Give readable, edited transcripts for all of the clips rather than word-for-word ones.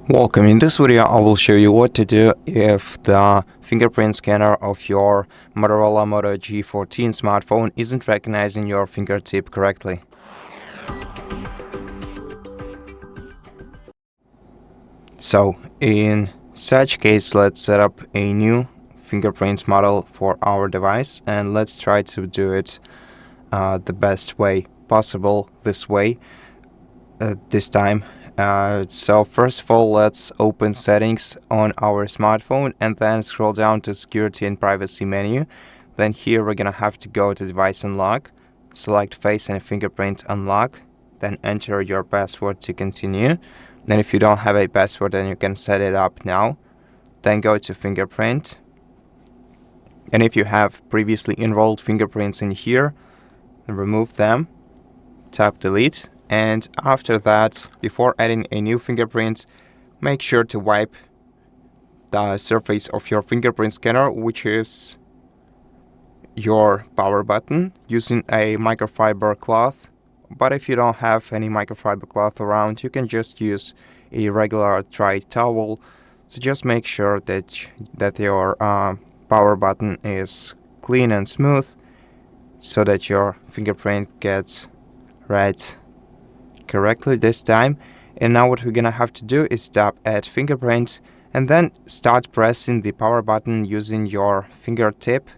Welcome. In this video I will show you what to do if the fingerprint scanner of your Motorola Moto G14 smartphone isn't recognizing your fingertip correctly. So in such case, let's set up a new fingerprint model for our device and let's try to do it the best way possible this time. So first of all, let's open settings on our smartphone and then scroll down to security and privacy menu. Then here we're gonna have to go to device unlock, select face and fingerprint unlock, then enter your password to continue. Then if you don't have a password, then you can set it up now. Then go to fingerprint, and if you have previously enrolled fingerprints in here, remove them, tap delete. And after that, before adding a new fingerprint, make sure to wipe the surface of your fingerprint scanner, which is your power button, using a microfiber cloth. But if you don't have any microfiber cloth around, you can just use a regular dry towel. So just make sure that your power button is clean and smooth so that your fingerprint gets read correctly this time. And now what we're gonna have to do is tap add fingerprint and then start pressing the power button using your fingertip.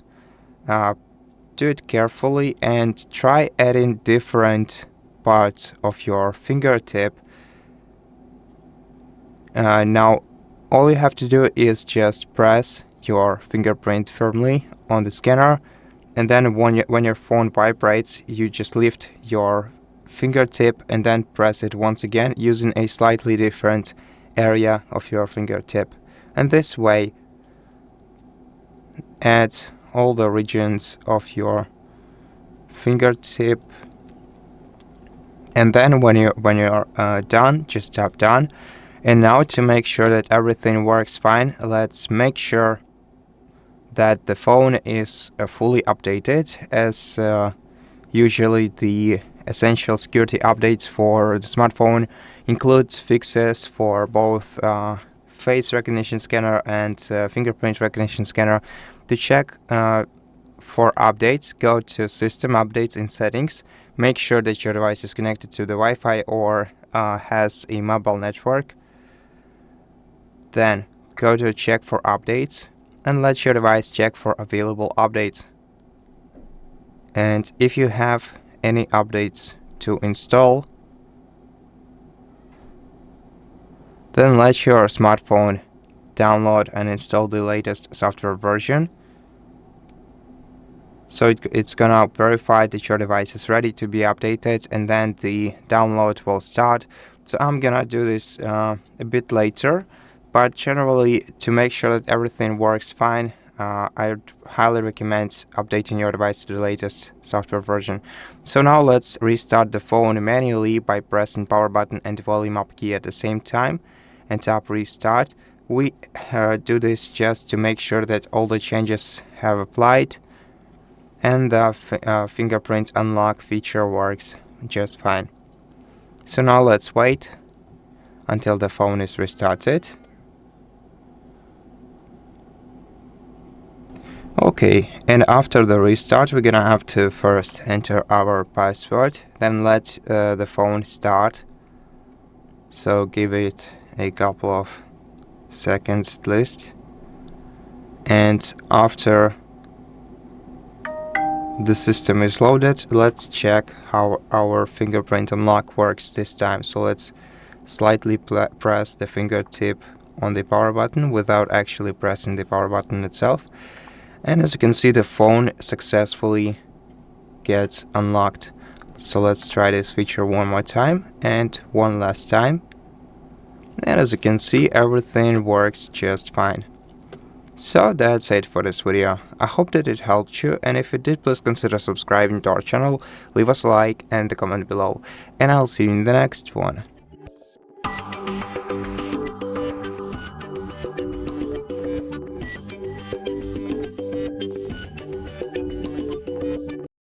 Do it carefully and try adding different parts of your fingertip. Now all you have to do is just press your fingerprint firmly on the scanner, and then when your phone vibrates, you just lift your fingertip and then press it once again using a slightly different area of your fingertip. And this way add all the regions of your fingertip. And then when you're done, just tap done. And now to make sure that everything works fine, let's make sure that the phone is fully updated, as usually the essential security updates for the smartphone includes fixes for both face recognition scanner and fingerprint recognition scanner. To check for updates, go to System Updates in Settings. Make sure that your device is connected to the Wi-Fi or has a mobile network. Then go to Check for Updates and let your device check for available updates. And if you have any updates to install, then let your smartphone download and install the latest software version. So it's gonna verify that your device is ready to be updated, and then the download will start. So I'm gonna do this a bit later, but generally, to make sure that everything works fine, I highly recommend updating your device to the latest software version. So now let's restart the phone manually by pressing power button and the volume up key at the same time and tap restart. We do this just to make sure that all the changes have applied and the fingerprint unlock feature works just fine. So now let's wait until the phone is restarted. Okay, and after the restart, we're gonna have to first enter our password, then let the phone start. So give it a couple of seconds at least. And after the system is loaded, let's check how our fingerprint unlock works this time. So let's slightly press the fingertip on the power button without actually pressing the power button itself. And as you can see, the phone successfully gets unlocked. So let's try this feature one more time and one last time. And as you can see, everything works just fine. So that's it for this video. I hope that it helped you, and if it did, please consider subscribing to our channel, leave us a like and a comment below, and I'll see you in the next one.